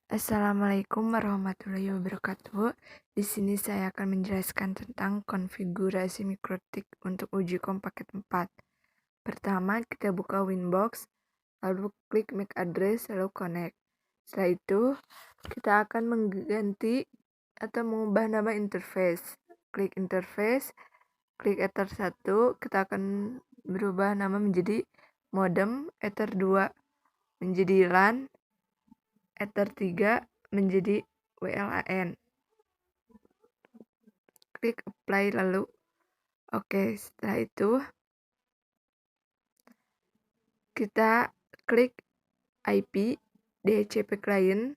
Assalamualaikum warahmatullahi wabarakatuh. Di sini saya akan menjelaskan tentang konfigurasi mikrotik untuk uji COM paket 4. Pertama, kita buka Winbox, lalu klik MAC address, lalu connect. Setelah itu, kita akan mengganti atau mengubah nama interface. Klik interface, klik Ether 1, kita akan berubah nama menjadi modem, Ether 2 menjadi LAN, Ether 3 menjadi WLAN. Klik apply lalu oke. Setelah itu kita klik IP DHCP client,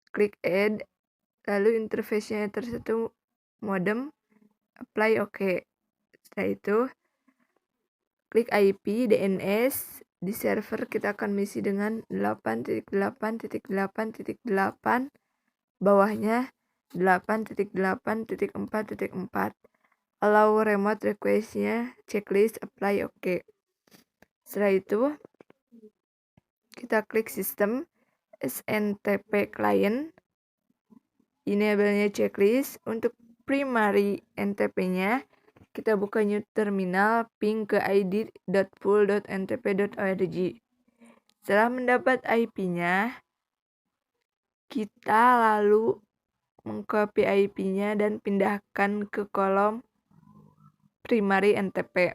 klik add, lalu interface-nya Ether 1 modem, apply oke. Setelah itu klik IP DNS. Di server kita akan mengisi dengan 8.8.8.8, bawahnya 8.8.4.4. Allow remote request-nya, checklist, apply oke. Setelah itu kita klik sistem SNTP client, enable-nya checklist. Untuk primary NTP-nya kita buka new terminal, ping ke id.pool.ntp.org. Setelah mendapat IP-nya, kita lalu mengcopy IP-nya dan pindahkan ke kolom primary NTP.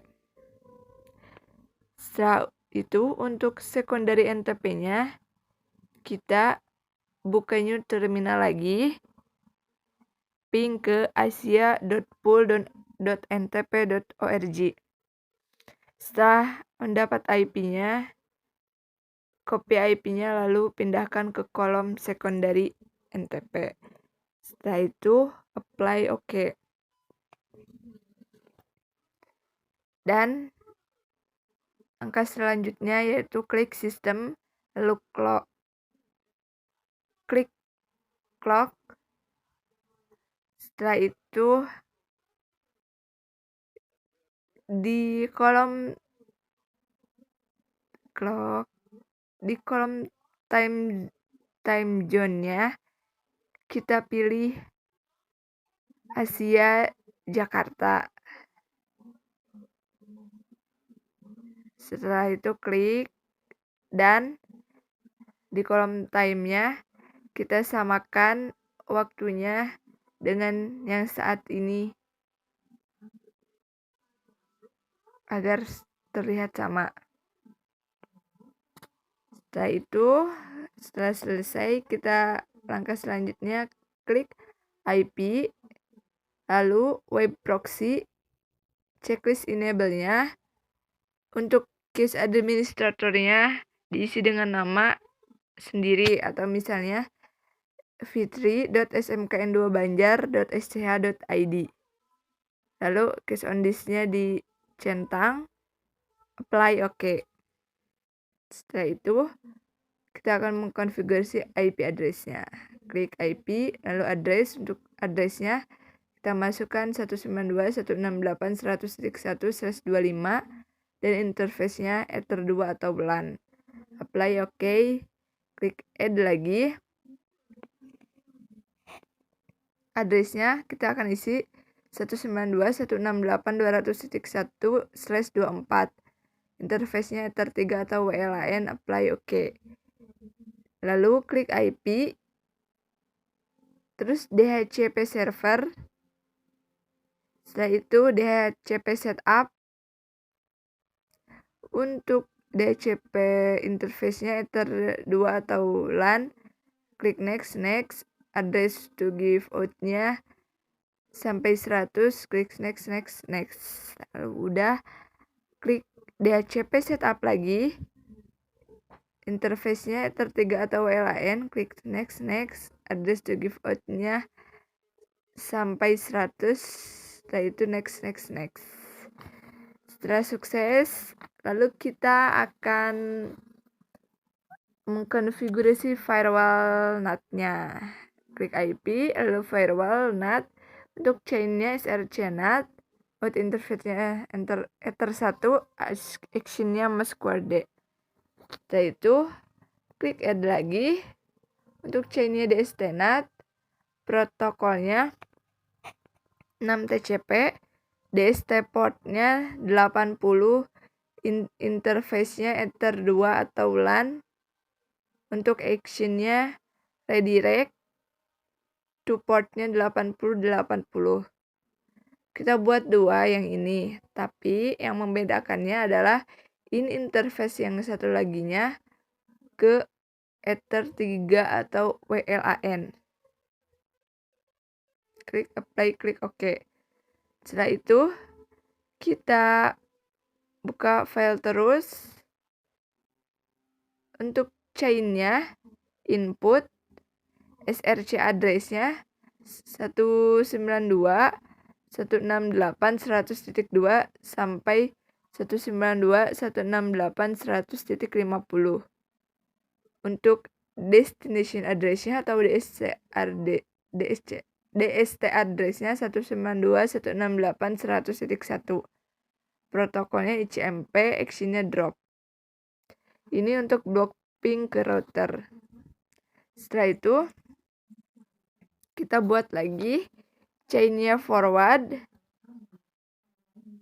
Setelah itu untuk secondary NTP-nya kita buka new terminal lagi, ping ke asia.pool.ntp.org. Setelah mendapat IP-nya, copy IP-nya lalu pindahkan ke kolom secondary NTP. Setelah itu apply oke. Dan langkah selanjutnya yaitu klik sistem, lalu klik clock. Setelah itu di kolom time zone-nya kita pilih Asia Jakarta. Setelah itu klik, dan di kolom time-nya kita samakan waktunya dengan yang saat ini agar terlihat sama. Setelah itu, setelah selesai, kita langkah selanjutnya klik IP, lalu web proxy, checklist enable-nya. Untuk case administratornya diisi dengan nama sendiri atau misalnya fitri.smkn2banjar.sch.id. Lalu case on disk-nya dicentang, apply oke. Setelah itu kita akan mengkonfigurasi IP address-nya. Klik IP, lalu address. Untuk address-nya kita masukkan 192.168.100.1/25 dan interface-nya Ether 2 atau LAN. Apply oke. Klik add lagi. Address-nya kita akan isi 192.168.200.1/24. Interface-nya Ether 3 atau WLAN, apply oke. Lalu klik IP, terus DHCP server. Setelah itu DHCP setup. Untuk DHCP interface-nya Ether 2 atau LAN, klik next. Address to give out-nya sampai 100, klik next. Lalu udah, klik DHCP setup lagi. Interface-nya Ether 3 atau WLAN, klik next. Address to give out-nya sampai 100. Setelah itu next. Setelah sukses, lalu kita akan mengkonfigurasi firewall NAT-nya. Klik IP, lalu firewall NAT. Untuk chain-nya SRC NAT. Out interface-nya Ether 1, action-nya must query. Setelah itu klik add lagi. Untuk chainnya DST-NAT, protokolnya 6 TCP, DST portnya 80, interface-nya Ether 2 atau LAN. Untuk action-nya redirect to portnya 80-80. Kita buat dua yang ini, tapi yang membedakannya adalah interface yang satu laginya ke Ether 3 atau WLAN. Klik apply, klik OK. Setelah itu kita buka file terus. Untuk chainnya input SRC address-nya 192.168.100.2 sampai 192.168.100.50. Untuk destination address-nya atau DST address-nya 192.168.100.1. Protokolnya ICMP, action-nya drop. Ini untuk blok ping ke router. Setelah itu kita buat lagi chainnya forward.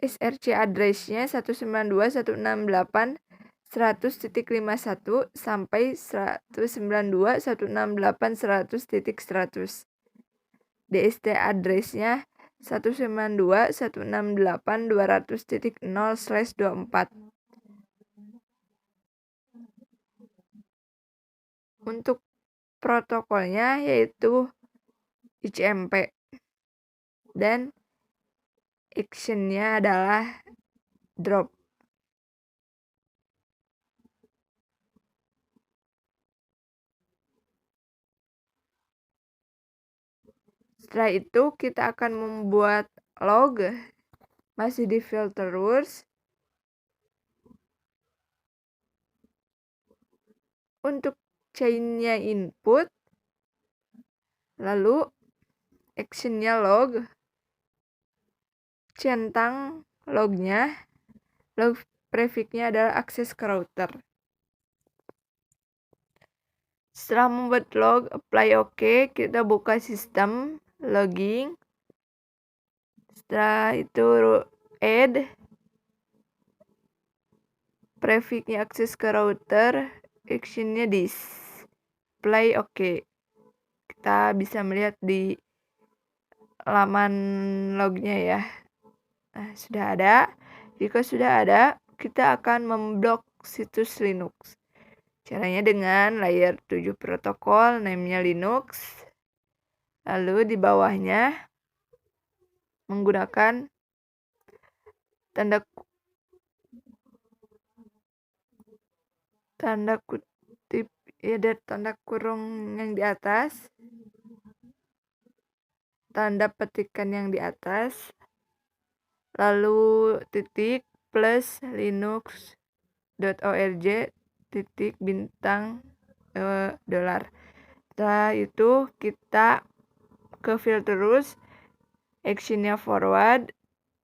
SRC address-nya 192.168.100.51 sampai 192.168.100.100. DST address-nya 192.168.200.0/24. Untuk protokolnya yaitu ICMP dan action-nya adalah drop. Setelah itu kita akan membuat log, masih di filter rules. Untuk chainnya input, lalu actionnya log, centang lognya, log prefixnya adalah akses ke router. Setelah membuat log, apply OK, kita buka sistem, logging. Setelah itu add, prefixnya akses ke router, actionnya display OK. Kita bisa melihat di laman lognya ya. Nah, sudah ada. Jika sudah ada, kita akan memblok situs Linux. Caranya dengan layer 7 protokol, name-nya Linux. Lalu di bawahnya menggunakan tanda kutip ya, ada tanda kurung yang di atas, tanda petikan yang di atas, lalu titik plus linux.org titik bintang dolar. Setelah itu kita ke filter terus, actionnya forward,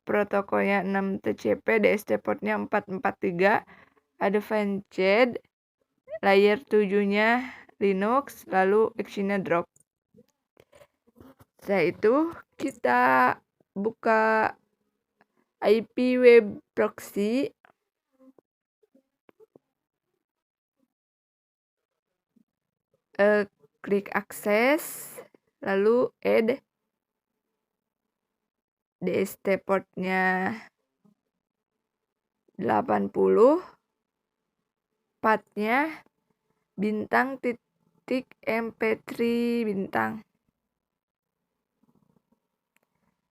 protokolnya 6 TCP, DST portnya 443, advanced, layer 7-nya Linux, lalu actionnya drop. Setelah itu kita buka IP web proxy, klik akses, lalu add DST portnya 80, pathnya bintang titik mp3 bintang.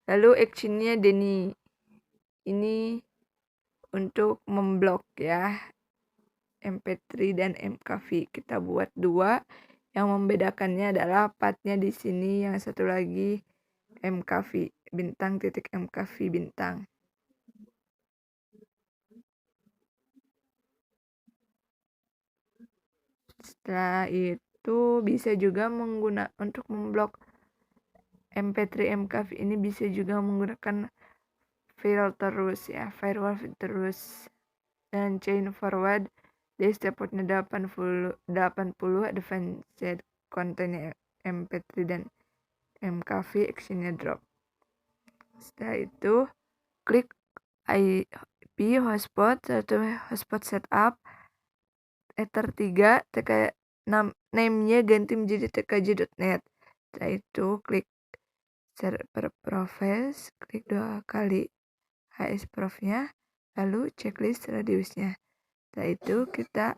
Lalu actionnya Denny. Ini untuk memblok ya mp3 dan mkv. Kita buat dua. Yang membedakannya adalah pathnya di sini, yang satu lagi mkv, bintang titik mkv bintang. Setelah itu bisa juga untuk memblok mp3 mkv ini bisa juga menggunakan filter rules ya, firewall filter rules dan chain forward. DST portnya 80 advanced. kontennya MP3 dan MKV, actionnya drop. Setelah itu klik IP hotspot, hotspot setup, ether 3, name-nya ganti menjadi tkj.net. Setelah itu klik server profiles, klik 2 kali HS profnya, lalu checklist radiusnya. Setelah itu kita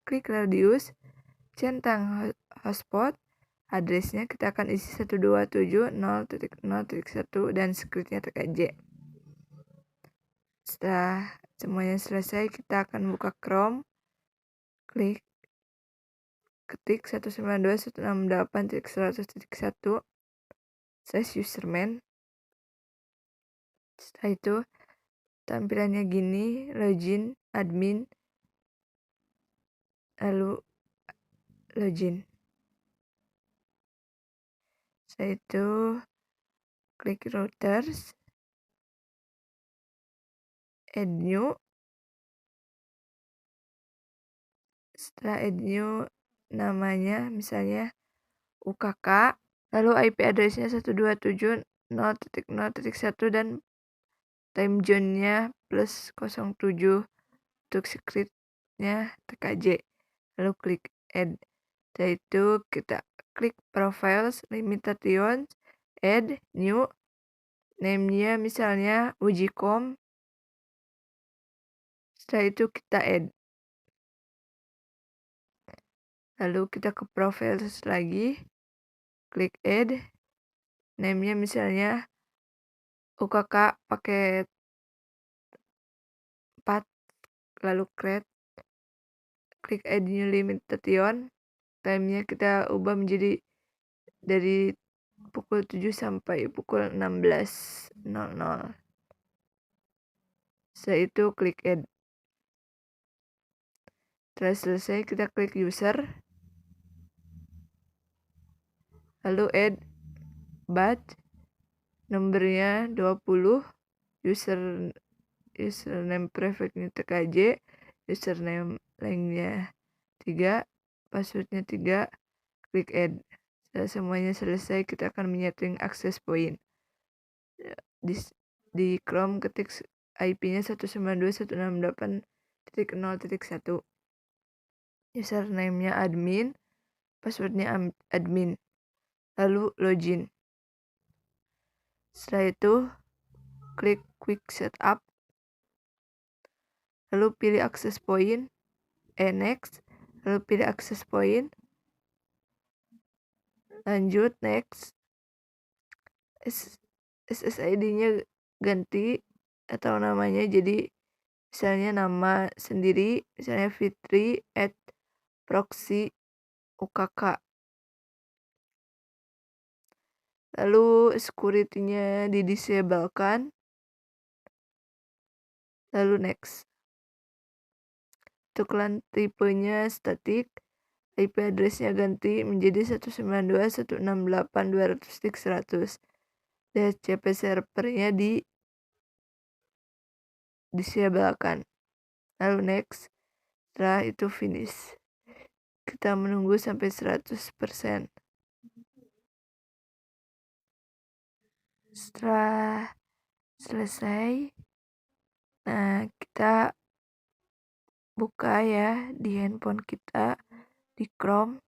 klik radius, centang hotspot, addressnya kita akan isi 127.0.0.1 dan scriptnya tkj. Setelah semuanya selesai, kita akan buka Chrome, ketik 192.168.100.1 /username. Setelah itu tampilannya gini, login, admin, lalu login. Setelah itu klik routers, add new. Setelah add new, namanya misalnya UKK, lalu IP addressnya 127.0.0.1 dan time zone-nya +07, untuk scriptnya tkj. Lalu klik add. Setelah itu kita klik profiles, limitations, add new, name-nya misalnya ujicom. Setelah itu kita add. Lalu kita ke profiles lagi, klik add, name-nya misalnya UKK paket 4, lalu create, klik add new limitation, time-nya kita ubah menjadi dari pukul 7 sampai pukul 16.00. Setelah itu klik add. Setelah selesai kita klik user, lalu add batch, nomornya 20, username private-nya tkj, username lainnya 3, passwordnya 3, klik add. Setelah semuanya selesai, kita akan menyeting access point. Di Chrome ketik IP-nya 192.168.0.1, username-nya admin, passwordnya admin, lalu login. Setelah itu klik quick setup, lalu pilih access point, next, lalu pilih access point, lanjut next. SSID-nya ganti atau namanya jadi misalnya nama sendiri, misalnya Fitri @proxy UKK. Lalu security-nya didisablekan, lalu next. Untuk LAN tipenya static, IP address-nya ganti menjadi 192.168.200.100. DHCP servernya disablekan. Lalu next. Setelah itu finish. Kita menunggu sampai 100%. Setelah selesai, nah kita buka ya di handphone kita di Chrome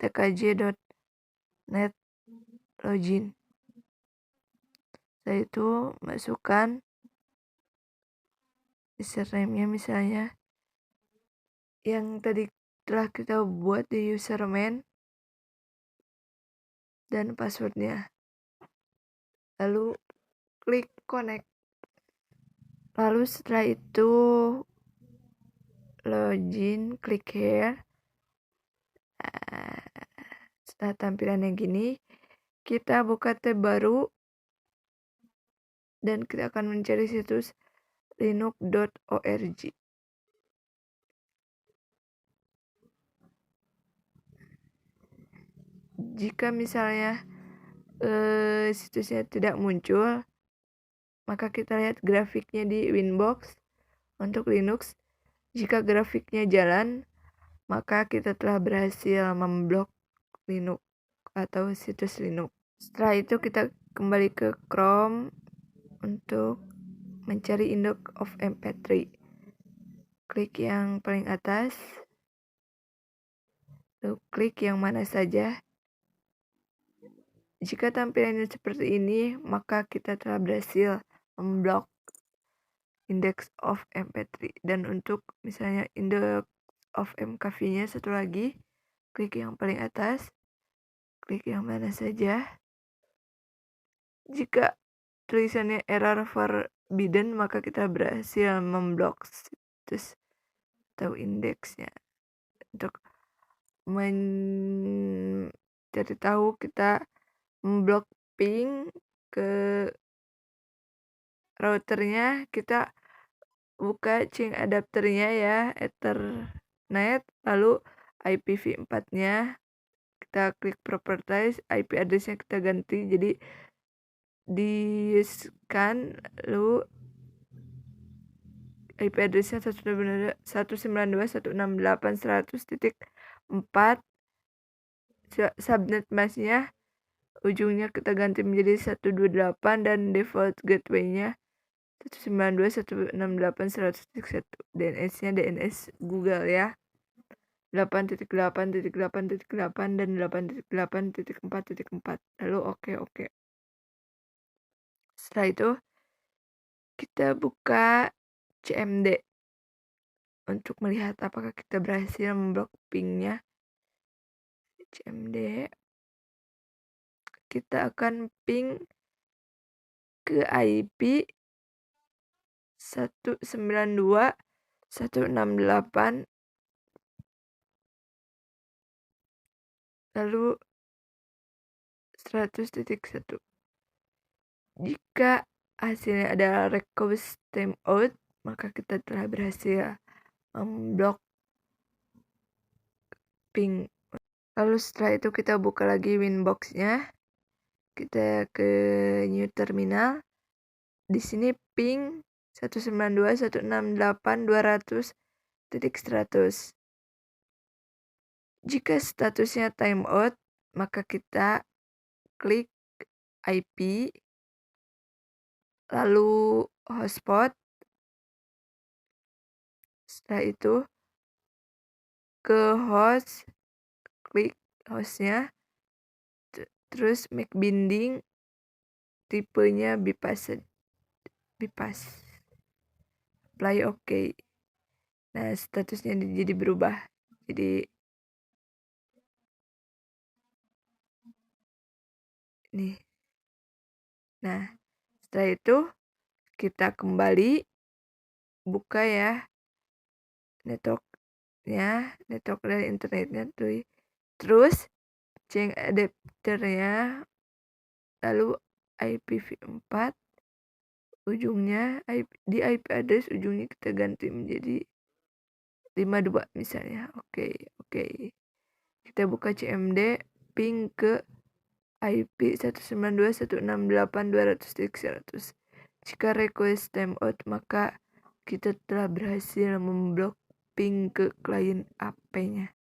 tkj.net login. Setelah itu masukkan username-nya misalnya yang tadi telah kita buat di username dan passwordnya. Lalu klik connect. Lalu setelah itu login, klik here. Setelah tampilannya gini, kita buka tab baru dan kita akan mencari situs linux.org. Jika misalnya situsnya tidak muncul, maka kita lihat grafiknya di Winbox untuk Linux. Jika grafiknya jalan, maka kita telah berhasil memblok Linux atau situs Linux. Setelah itu kita kembali ke Chrome untuk mencari Index of MP3. Klik yang paling atas, lalu klik yang mana saja. Jika tampilannya seperti ini, maka kita telah berhasil memblok Index of MP3. Dan untuk misalnya Index of MKV-nya satu lagi, klik yang paling atas, klik yang mana saja. Jika tulisannya error forbidden, maka kita berhasil memblok situs atau indeksnya. Untuk mencari tahu, kita memblok ping ke routernya, kita buka chain adapternya ya, Ethernet, lalu IPv4-nya kita klik properties, IP address-nya kita ganti jadi di scan, lalu IP address-nya 192.168.100.4, subnet mask-nya ujungnya kita ganti menjadi 128 dan default gateway-nya 192.168.100.1. DNS-nya DNS Google ya. 8.8.8.8 dan 8.8.4.4. Lalu oke. Setelah itu kita buka CMD untuk melihat apakah kita berhasil memblok pingnya. CMD, kita akan ping ke IP 192.168 lalu 100.1. Jika hasilnya adalah request timeout, maka kita telah berhasil memblok ping. Lalu setelah itu kita buka lagi Winbox-nya. Kita ke new terminal. Di sini ping 192.168.200.100. Jika statusnya timeout, maka kita klik IP, lalu hotspot. Setelah itu ke host, klik hostnya, terus make binding, tipenya bypass, apply OK. Nah, statusnya jadi berubah, jadi nih. Nah, setelah itu kita kembali buka ya network dari internetnya tuh. Terus change adapternya, lalu IPv4 ujungnya di IP address ujungnya kita ganti menjadi 52 misalnya. Oke. Kita buka CMD, ping ke IP 192.168.200.100. Jika request timeout, maka kita telah berhasil memblok ping ke klien AP-nya.